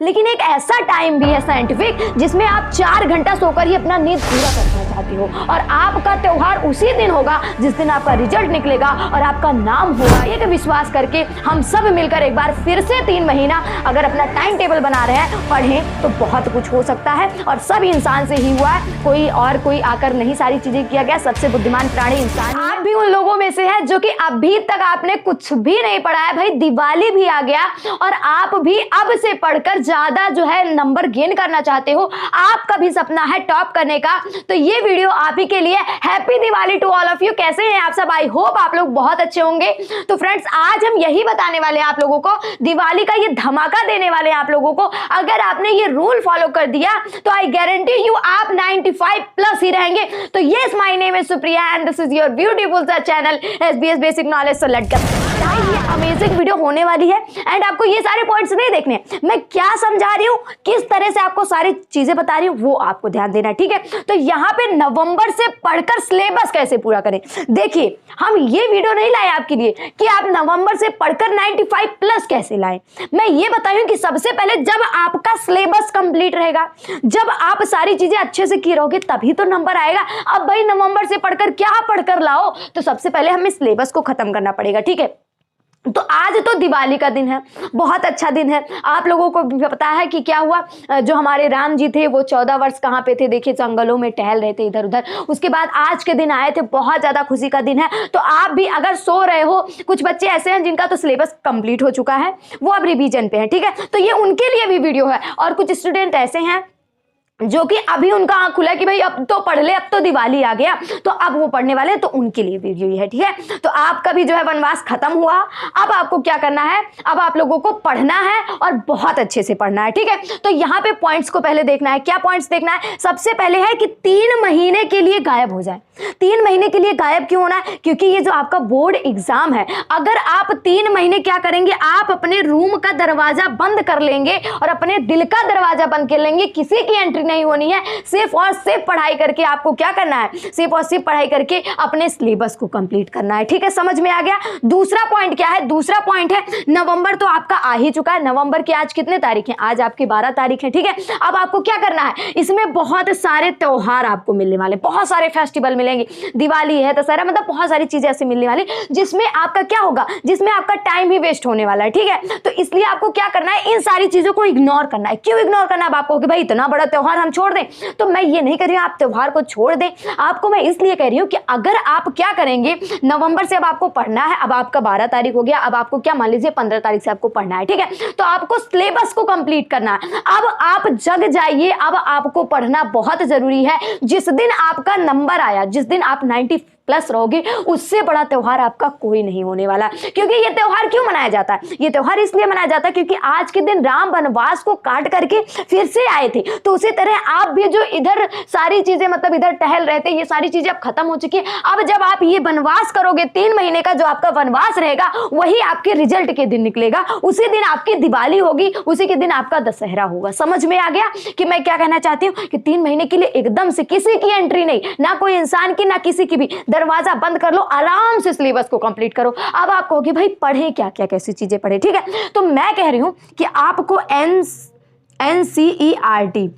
लेकिन एक ऐसा टाइम भी है साइंटिफिक जिसमें आप 4 घंटा सोकर ही अपना नींद पूरा करना चाहती हो, और आपका त्योहार उसी दिन होगा जिस दिन आपका रिजल्ट निकलेगा और आपका नाम होगा। एक विश्वास करके हम सब मिलकर एक बार फिर से 3 महीना अगर अपना टाइम टेबल बना रहे हैं, पढ़ें तो बहुत कुछ हो सकता है। और सब इंसान से ही हुआ है, कोई आकर नहीं सारी चीजें किया गया। सबसे बुद्धिमान प्राणी इंसान। आप भी उन लोगों में से है जो कि अभी तक आपने कुछ भी नहीं पढ़ा है। भाई दिवाली भी आ गया और आप भी अब से पढ़कर ज्यादा जो है नंबर गेन करना चाहते हो, आपका भी सपना है टॉप करने का, तो ये वीडियो आप ही के लिए। Happy Diwali to all of you. कैसे हैं आप सब? आई होप आप लोग बहुत अच्छे होंगे। तो फ्रेंड्स, आज हम यही बताने वाले हैं आप लोगों को, दिवाली का ये धमाका देने वाले हैं आप लोगों को। अगर आपने ये रूल फॉलो कर दिया तो आई गारंटी यू आप 95 प्लस ही रहेंगे। तो yes, my name is Supriya and this is your beautiful सा channel SBS basic knowledge. So let's get. ये अमेजिंग वीडियो होने वाली है एंड आपको ये सारे पॉइंट्स नहीं देखने, मैं क्या समझा रही हूँ, किस तरह से आपको सारी चीजें बता रही हूँ, वो आपको ध्यान देना है, ठीक है। तो यहाँ पे नवंबर से पढ़कर सिलेबस कैसे पूरा करें। देखिए, हम ये वीडियो नहीं लाए आपके लिए कि आप नवंबर से पढ़कर 95 प्लस कैसे लाएं। मैं ये बताऊं कि सबसे पहले जब आपका सिलेबस कंप्लीट रहेगा, जब आप सारी चीजें अच्छे से की रहोगे, तभी तो नंबर आएगा। अब भाई नवंबर से पढ़कर क्या पढ़कर लाओ, तो सबसे पहले हमें सिलेबस को खत्म करना पड़ेगा, ठीक है। तो आज तो दिवाली का दिन है, बहुत अच्छा दिन है। आप लोगों को भी पता है कि क्या हुआ, जो हमारे राम जी थे वो 14 वर्ष कहाँ पे थे, देखिए जंगलों में टहल रहे थे इधर उधर। उसके बाद आज के दिन आए थे, बहुत ज्यादा खुशी का दिन है। तो आप भी अगर सो रहे हो, कुछ बच्चे ऐसे हैं जिनका तो सिलेबस कंप्लीट हो चुका है, वो अब रिवीजन पे है, ठीक है। तो ये उनके लिए भी वीडियो है। और कुछ स्टूडेंट ऐसे हैं जो कि अभी उनका आंख खुला कि भाई अब तो पढ़ ले, अब तो दिवाली आ गया, तो अब वो पढ़ने वाले हैं, तो उनके लिए वीडियो ये है, ठीक है। तो आपका भी जो है वनवास खत्म हुआ। अब आपको क्या करना है, अब आप लोगों को पढ़ना है और बहुत अच्छे से पढ़ना है, ठीक है। तो यहाँ पे पॉइंट्स को पहले देखना है। क्या पॉइंट्स देखना है? सबसे पहले है कि 3 महीने के लिए गायब हो जाए। 3 महीने के लिए गायब क्यों होना है? क्योंकि ये जो आपका बोर्ड एग्जाम है, अगर आप 3 महीने क्या करेंगे, आप अपने रूम का दरवाजा बंद कर लेंगे और अपने दिल का दरवाजा बंद कर लेंगे। किसी की एंट्री नहीं होनी है। सिर्फ और सिर्फ पढ़ाई करके आपको क्या करना है, सिर्फ और सिर्फ पढ़ाई करके अपने सिलेबस को कंप्लीट करना है, ठीक है। समझ में आ गया। दूसरा पॉइंट क्या है? दूसरा पॉइंट है, नवंबर तो आपका आ ही चुका है। नवंबर की आज कितने तारीख है? आज आपकी 12 तारीख है, ठीक है। अब आपको क्या करना है, इसमें बहुत सारे त्योहार आपको मिलने वाले, बहुत सारे फेस्टिवल मिलेंगे। दिवाली है, दशहरा, मतलब बहुत सारी चीजें ऐसे मिलने वाली जिसमें आपका क्या होगा, जिसमें आपका टाइम ही वेस्ट होने वाला है, ठीक है। तो इसलिए आपको क्या करना है, इन सारी चीजों को इग्नोर करना है। क्यों इग्नोर करना है? आपको कि भाई इतना बड़ा त्योहार हम छोड़ दें, तो मैं ये नहीं कह रही हूं आप त्योहार को छोड़ दें। आपको मैं इसलिए कह रही हूं कि अगर आप क्या करेंगे, नवंबर से अब आपको पढ़ना है। अब आपका 12 तारीख हो गया, अब आपको क्या, मान लीजिए 15 तारीख से आपको पढ़ना है, ठीक है। तो आपको सिलेबस को कंप्लीट करना है। अब आप जग जाइए, अब आपको पढ़ना बहुत जरूरी है। जिस दिन आपका नंबर आया, जिस दिन आप 90 प्लस रहोगे, उससे बड़ा त्योहार आपका कोई नहीं होने वाला। क्योंकि ये त्योहार क्यों मनाया जाता है? ये त्योहार इसलिए मनाया जाता है क्योंकि आज के दिन राम वनवास को काट करके फिर से आए थे। तो उसी तरह आप भी जो इधर सारी चीजें, मतलब इधर टहल रहे थे, ये सारी चीजें अब खत्म हो चुकी है। अब जब आप ये वनवास करोगे, 3 महीने का जो आपका वनवास रहेगा, वही आपके रिजल्ट के दिन निकलेगा। उसी दिन आपकी दिवाली होगी, उसी के दिन आपका दशहरा होगा। समझ में आ गया कि मैं क्या कहना चाहती हूँ? कि 3 महीने के लिए एकदम से किसी की एंट्री नहीं, ना कोई इंसान की, ना किसी की भी। दरवाजा बंद कर लो, आराम से सिलेबस को कंप्लीट करो। अब आप कहोगे भाई पढ़े क्या क्या, कैसी चीजें पढ़े, ठीक है। तो मैं कह रही हूं कि आपको एनसीईआरटी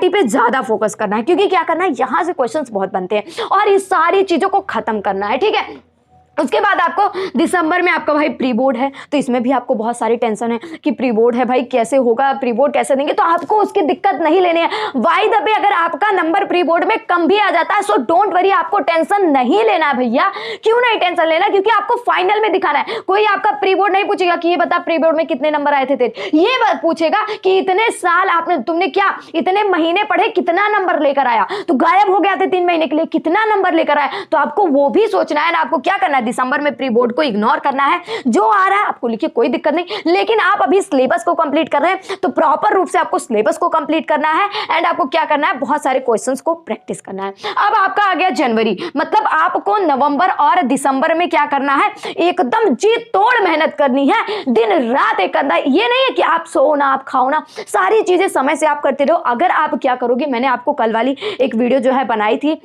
पे ज्यादा फोकस करना है। क्योंकि क्या करना है, यहां से क्वेश्चंस बहुत बनते हैं और इस सारी चीजों को खत्म करना है, ठीक है। उसके बाद आपको दिसंबर में आपका भाई प्री बोर्ड है, तो इसमें भी आपको बहुत सारी टेंशन है कि प्री बोर्ड है, भाई कैसे होगा, प्री बोर्ड कैसे देंगे। तो आपको उसकी दिक्कत नहीं लेनी है। वाई द वे, अगर आपका नंबर प्री बोर्ड में कम भी आ जाता है, सो डोंट वरी, आपको टेंशन नहीं लेना है भैया। क्यों नहीं टेंशन लेना? क्योंकि आपको फाइनल में दिखाना है। कोई आपका प्री बोर्ड नहीं पूछेगा कि ये बता प्री बोर्ड में कितने नंबर आए थे तेरे, ये बात पूछेगा कि इतने साल तुमने क्या, इतने महीने पढ़े, कितना नंबर लेकर आया। तो गायब हो गया थे 3 महीने के लिए, कितना नंबर लेकर आया। तो आपको वो भी सोचना है ना। आपको क्या करना है, दिसंबर में प्री बोर्ड को इग्नोर करना है। जो आ रहा है आपको लिखिए, कोई दिक्कत नहीं। लेकिन आप अभी सिलेबस को कंप्लीट कर रहे हैं, तो प्रॉपर रूप से आपको सिलेबस को कंप्लीट करना है एंड आपको क्या करना है, बहुत सारे क्वेश्चंस को प्रैक्टिस करना है। अब आपका आ गया जनवरी, मतलब आपको नवंबर और दिसंबर में क्या करना है, एकदम जी तोड़ मेहनत करनी है, दिन रात एक करना है। ये नहीं है कि आप सो ना, आप खाओ ना, सारी चीजें समय से आप करते रहो। अगर आप क्या करोगे, मैंने आपको कल वाली एक वीडियो जो है बनाई थी,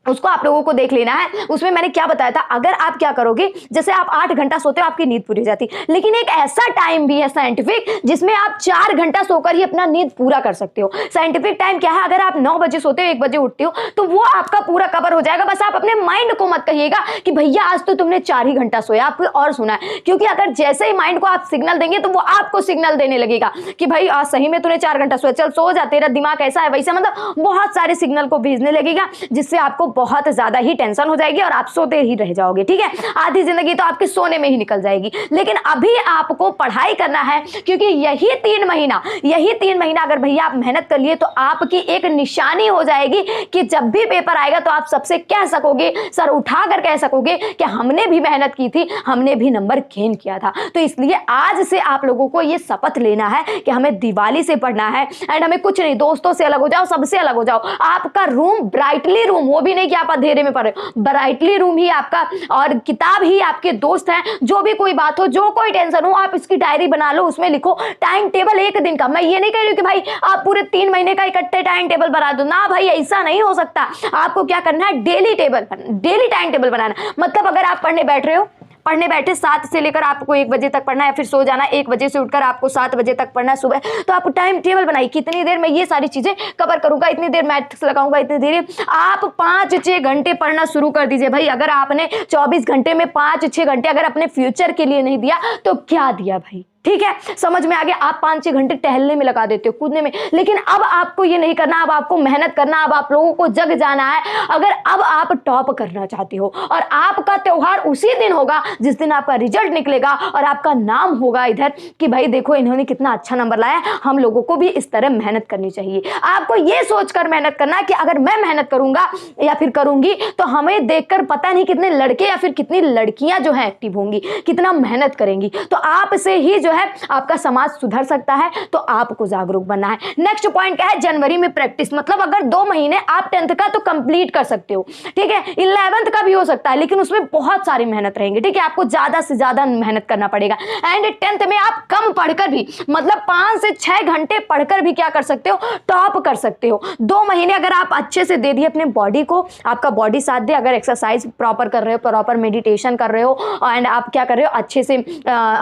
उसको आप लोगों को देख लेना है। उसमें मैंने क्या बताया था, अगर आप क्या करोगे, जैसे आप 8 घंटा सोते हो आपकी नींद पूरी हो जाती, लेकिन एक ऐसा टाइम भी है साइंटिफिक जिसमें आप 4 घंटा सोकर ही अपना नींद पूरा कर सकते हो। साइंटिफिक टाइम क्या है, अगर आप 9 बजे सोते हो 1 बजे उठते हो तो वो आपका पूरा कवर हो जाएगा। बस आप अपने माइंड को मत कहिएगा कि भैया आज तो तुमने 4 ही घंटा सोया, आपको और सुना है, क्योंकि अगर जैसे ही माइंड को आप सिग्नल देंगे तो वो आपको सिग्नल देने लगेगा कि भाई आज सही में तूने 4 घंटा सोया, चल सो जा, तेरा दिमाग ऐसा है वैसा, मतलब बहुत सारे सिग्नल को भेजने लगेगा, जिससे आपको बहुत ज्यादा ही टेंशन हो जाएगी और आप सोते ही रह जाओगे। ठीक है, आधी जिंदगी तो आपकी सोने में ही निकल जाएगी। लेकिन अभी आपको पढ़ाई करना है, क्योंकि यही 3 महीना अगर भैया आप मेहनत कर लिए तो आपकी एक निशानी हो जाएगी कि जब भी पेपर आएगा तो आप सबसे कह सकोगे, सर उठाकर कह सकोगे कि हमने भी मेहनत की थी, हमने भी नंबर गेन किया था। तो इसलिए आज से आप लोगों को यह शपथ लेना है कि हमें दिवाली से पढ़ना है, एंड हमें कुछ नहीं, दोस्तों से अलग हो जाओ, सबसे अलग हो जाओ। आपका रूम ब्राइटली रूम, वो भी नहीं कि आप अंधेरे में पढ़ रहे हो, ब्राइटली रूम ही आपका और किताब ही आपके दोस्त हैं। जो भी कोई बात हो, जो कोई टेंशन हो, आप इसकी डायरी बना लो, उसमें लिखो टाइम टेबल 1 दिन का। मैं ये नहीं कह रही हूँ कि भाई आप पूरे 3 महीने का इकट्ठे टाइम टेबल बना दो, ना भाई ऐसा नहीं हो सकता। आपको क्या करना है, डेली टाइम टेबल बनाना। मतलब अगर आप पढ़ने बैठ रहे हो, पढ़ने बैठे 7 से लेकर आपको 1 बजे तक पढ़ना है, फिर सो जाना, 1 बजे से उठकर आपको 7 बजे तक पढ़ना है सुबह, तो आप टाइम टेबल बनाइए, कितनी देर में ये सारी चीजें कवर करूंगा, इतनी देर मैथ्स लगाऊंगा, इतनी देर आप 5-6 घंटे पढ़ना शुरू कर दीजिए। भाई अगर आपने 24 घंटे में 5-6 घंटे अगर अपने फ्यूचर के लिए नहीं दिया तो क्या दिया भाई। ठीक है, समझ में आ गया। आप 5-6 घंटे टहलने में लगा देते हो, कूदने में, लेकिन अब आपको ये नहीं करना, अब आपको मेहनत करना, अब आप लोगों को जग जाना है। अगर अब आप टॉप करना चाहते हो और आपका त्योहार उसी दिन होगा जिस दिन आपका रिजल्ट निकलेगा और आपका नाम होगा इधर कि भाई देखो इन्होंने कितना अच्छा नंबर लाया, हम लोगों को भी इस तरह मेहनत करनी चाहिए। आपको ये सोचकर मेहनत करना कि अगर मैं मेहनत करूंगा या फिर करूंगी तो हमें देखकर पता नहीं कितने लड़के या फिर कितनी लड़कियां जो है एक्टिव होंगी, कितना मेहनत करेंगी, तो आपसे ही जो है आपका समाज सुधर सकता है। तो आपको जागरूक बनना है। नेक्स्ट पॉइंट क्या है, जनवरी में प्रैक्टिस। मतलब अगर 2 महीने आप 10th का तो कंप्लीट कर सकते हो, ठीक है, 11th का भी हो सकता है, लेकिन उसमें बहुत सारी मेहनत रहेंगी। ठीक है, आपको ज्यादा से ज्यादा मेहनत करना पड़ेगा। एंड 10th में आप कम पढ़कर भी, मतलब 5 से 6 घंटे पढ़कर भी क्या कर सकते हो, टॉप कर सकते हो। 2 महीने अगर आप अच्छे से दे दिए अपने बॉडी को, आपका बॉडी साथ दे, अगर एक्सरसाइज प्रॉपर कर रहे हो, प्रॉपर मेडिटेशन कर रहे हो, एंड आप क्या कर रहे हो, अच्छे से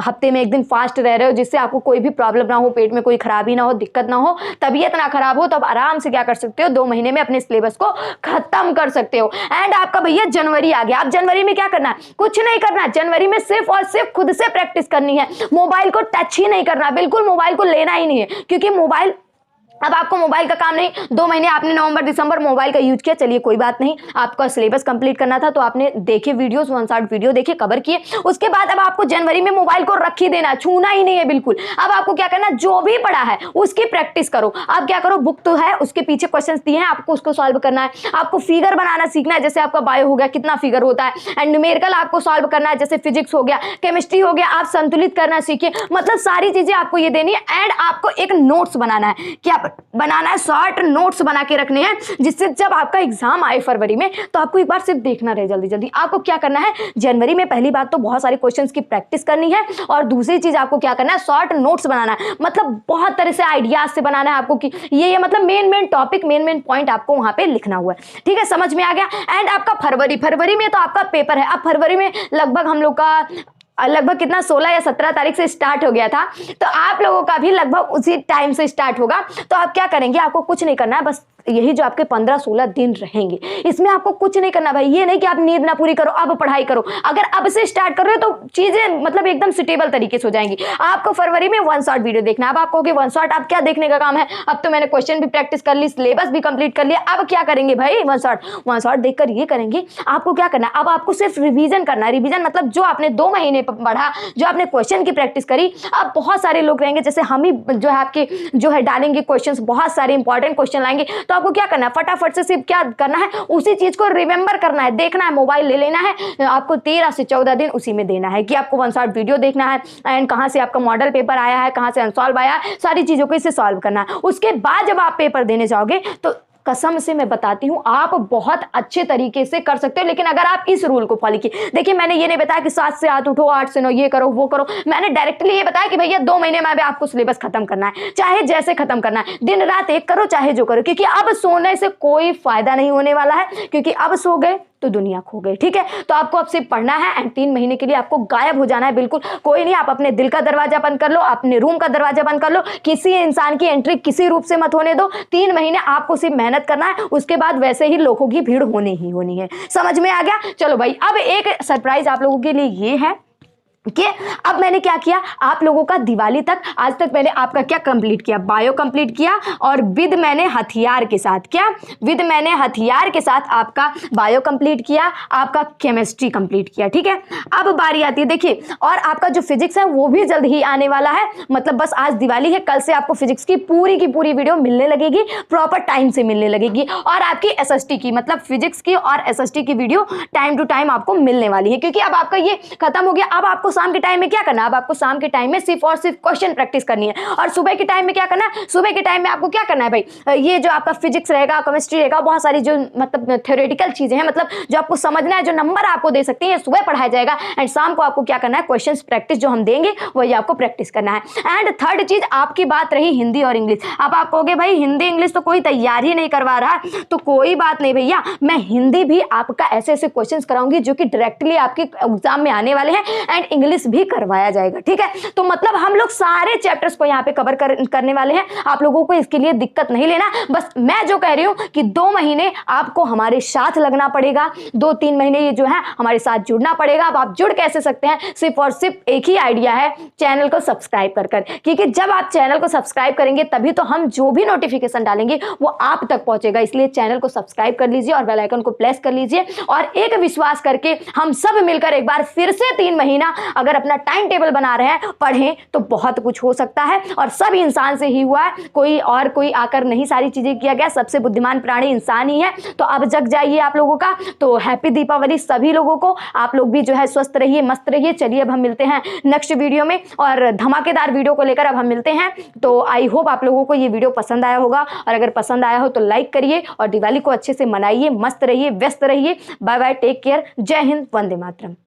हफ्ते में 1 दिन फास्ट रह रहे हो, जिससे आपको कोई भी प्रॉब्लम ना हो, पेट में कोई खराबी ना हो, दिक्कत ना हो, तबीयत ना खराब हो, तो आप आराम से क्या कर सकते हो, 2 महीने में अपने सिलेबस को खत्म कर सकते हो। एंड आपका भैया जनवरी आ गया। आप जनवरी में क्या करना है, कुछ नहीं करना। जनवरी में सिर्फ और सिर्फ खुद से प्रैक्टिस करनी है। मोबाइल को टच ही नहीं करना, बिल्कुल मोबाइल को लेना ही नहीं है, क्योंकि मोबाइल, अब आपको मोबाइल का काम नहीं। 2 महीने आपने नवंबर दिसंबर मोबाइल का यूज किया, चलिए कोई बात नहीं, आपका सिलेबस कंप्लीट करना था तो आपने देखे वीडियोस, 1 शॉर्ट वीडियो देखे, कवर किए। उसके बाद अब आपको जनवरी में मोबाइल को रख ही देना, छूना ही नहीं है बिल्कुल। अब आपको क्या करना, जो भी पढ़ा है उसकी प्रैक्टिस करो। आप क्या करो, बुक तो है, उसके पीछे क्वेश्चन दिए हैं, आपको उसको सॉल्व करना है। आपको फिगर बनाना सीखना है, जैसे आपका बायो हो गया, कितना फिगर होता है, एंड न्यूमेरिकल आपको सॉल्व करना है, जैसे फिजिक्स हो गया, केमिस्ट्री हो गया, आप संतुलित करना सीखिए। मतलब सारी चीजें आपको ये देनी है। एंड आपको एक नोट्स बनाना है, क्या बनाना है, शॉर्ट नोट्स बना के रखने हैं, जिससे जब आपका एग्जाम आए फरवरी में तो आपको एक बार सिर्फ देखना रहे जल्दी जल्दी। आपको क्या करना है, जनवरी में पहली बात तो बहुत सारे क्वेश्चंस की प्रैक्टिस करनी है, और दूसरी चीज आपको क्या करना है, शॉर्ट नोट्स बनाना है। मतलब बहुत तरह से आइडियाज से बनाना है आपको कि ये मतलब मेन टॉपिक, मेन पॉइंट आपको वहां पे लिखना हुआ है। ठीक है, समझ में आ गया। एंड आपका फरवरी में तो आपका पेपर है। अब फरवरी में लगभग हम लोग का लगभग कितना 16 या 17 तारीख से स्टार्ट हो गया था, तो आप लोगों का भी लगभग उसी टाइम से स्टार्ट होगा। तो आप क्या करेंगे, आपको कुछ नहीं करना है, बस यही जो आपके 15-16 दिन रहेंगे, इसमें आपको कुछ नहीं करना भाई। ये नहीं कि आप नींद ना पूरी करो, अब पढ़ाई करो। अगर अब से स्टार्ट कर रहे हो तो चीजें मतलब एकदम सुटेबल तरीके से हो जाएंगी। आपको फरवरी में 1 शॉर्ट वीडियो देखना है। अब आपको 1 शॉर्ट, आप क्या देखने का काम है, अब तो मैंने क्वेश्चन भी प्रैक्टिस कर ली, सिलेबस भी कंप्लीट कर लिया, अब क्या करेंगे भाई, 1 शॉर्ट देखकर ये करेंगे। आपको क्या करना है, अब आपको सिर्फ रिवीजन करना है। रिवीजन मतलब जो आपने 2 महीने पढ़ा, जो आपने क्वेश्चन की प्रैक्टिस करी। अब बहुत सारे लोग रहेंगे, जैसे हम ही जो है आपके जो है डालेंगे क्वेश्चंस, बहुत सारे इंपॉर्टेंट क्वेश्चन लाएंगे, तो आपको क्या करना है, फटाफट से सिर्फ क्या करना है, उसी चीज को रिमेंबर करना है, देखना है, मोबाइल ले लेना है। आपको 13 से 14 दिन उसी में देना है कि आपको 1 शॉर्ट वीडियो देखना है, एंड कहां से आपका मॉडल पेपर आया है, कहां से अनसॉल्व आया है, सारी चीजों को इसे सॉल्व करना है। उसके बाद जब आप पेपर देने जाओगे तो कसम से मैं बताती हूँ आप बहुत अच्छे तरीके से कर सकते हो, लेकिन अगर आप इस रूल को फॉलो किए। देखिए मैंने ये नहीं बताया कि 7 से 8 उठो, 8 से 9 ये करो वो करो, मैंने डायरेक्टली ये बताया कि भैया 2 महीने में अभी आपको सिलेबस खत्म करना है, चाहे जैसे खत्म करना है, दिन रात एक करो चाहे जो करो, क्योंकि अब सोने से कोई फायदा नहीं होने वाला है, क्योंकि अब सो गए तो दुनिया खो गई। ठीक है, तो आपको अब सिर्फ पढ़ना है एंड 3 महीने के लिए आपको गायब हो जाना है। बिल्कुल कोई नहीं, आप अपने दिल का दरवाजा बंद कर लो, अपने रूम का दरवाजा बंद कर लो, किसी इंसान की एंट्री किसी रूप से मत होने दो। 3 महीने आपको सिर्फ मेहनत करना है, उसके बाद वैसे ही लोगों की भीड़ होनी ही होनी है। समझ में आ गया? चलो भाई, अब एक सरप्राइज आप लोगों के लिए ये है कि अब मैंने क्या किया, आप लोगों का दिवाली तक, आज तक मैंने आपका क्या कंप्लीट किया, बायो कंप्लीट किया, और विद मैंने हथियार के साथ, क्या विद मैंने हथियार के साथ आपका बायो कंप्लीट किया, आपका केमिस्ट्री कंप्लीट किया। ठीक है, अब बारी आती है, देखिए, और आपका जो फिजिक्स है वो भी जल्द ही आने वाला है। मतलब बस आज दिवाली है, कल से आपको फिजिक्स की पूरी वीडियो मिलने लगेगी, प्रॉपर टाइम से मिलने लगेगी। और आपकी एसएसटी की, मतलब फिजिक्स की और एसएसटी की वीडियो टाइम टू टाइम आपको मिलने वाली है, क्योंकि अब आपका ये खत्म हो गया। अब आपको शाम के टाइम में क्या करना है, अब आपको शाम के टाइम में सिर्फ और सिर्फ क्वेश्चन प्रैक्टिस करनी है। और सुबह के टाइम में क्या करना है, सुबह के टाइम में आपको क्या करना है भाई, ये जो आपका फिजिक्स रहेगा, केमिस्ट्री रहेगा, बहुत सारी जो मतलब थ्योरेटिकल चीजें हैं, मतलब जो आपको समझना है, जो नंबर आपको दे सकती हैं, सुबह पढ़ाया जाएगा। एंड शाम को आपको क्या करना है, क्वेश्चन प्रैक्टिस जो हम देंगे वही आपको प्रैक्टिस करना है। एंड थर्ड चीज, आपकी बात रही हिंदी और इंग्लिश। अब आप कहोगे भाई हिंदी इंग्लिश तो कोई तैयार ही नहीं करवा रहा, तो कोई बात नहीं भैया, मैं हिंदी भी आपका ऐसे ऐसे क्वेश्चंस कराऊंगी जो कि डायरेक्टली आपके एग्जाम में आने वाले हैं, एंड इंग्लिश भी करवाया जाएगा। ठीक है, तो मतलब हम लोग सारे चैप्टर्स को यहाँ पे कवर करने वाले हैं। आप लोगों को इसके लिए दिक्कत नहीं लेना, बस मैं जो कह रही हूँ कि 2 महीने आपको हमारे साथ लगना पड़ेगा, 2-3 महीने ये जो है हमारे साथ जुड़ना पड़ेगा। अब आप जुड़ कैसे सकते हैं, सिर्फ और सिर्फ एक ही आइडिया है, चैनल को सब्सक्राइब कर, क्योंकि जब आप चैनल को सब्सक्राइब करेंगे तभी तो हम जो भी नोटिफिकेशन डालेंगे वो आप तक पहुंचेगा। इसलिए चैनल को सब्सक्राइब कर लीजिए और बेल आइकन को प्रेस कर लीजिए, और एक विश्वास करके हम सब मिलकर एक बार फिर से 3 महीना अगर अपना टाइम टेबल बना रहे हैं, पढ़ें तो बहुत कुछ हो सकता है। और सब इंसान से ही हुआ है, कोई आकर नहीं सारी चीजें किया गया, सबसे बुद्धिमान प्राणी इंसान ही है। तो अब जग जाइए आप लोगों का। तो हैप्पी दीपावली सभी लोगों को, आप लोग भी जो है स्वस्थ रहिए, मस्त रहिए। चलिए अब हम मिलते हैं नेक्स्ट वीडियो में, और धमाकेदार वीडियो को लेकर अब हम मिलते हैं। तो आई होप आप लोगों को ये वीडियो पसंद आया होगा, और अगर पसंद आया हो तो लाइक करिए, और दिवाली को अच्छे से मनाइए, मस्त रहिए, व्यस्त रहिए। बाय बाय, टेक केयर, जय हिंद, वंदे मातरम।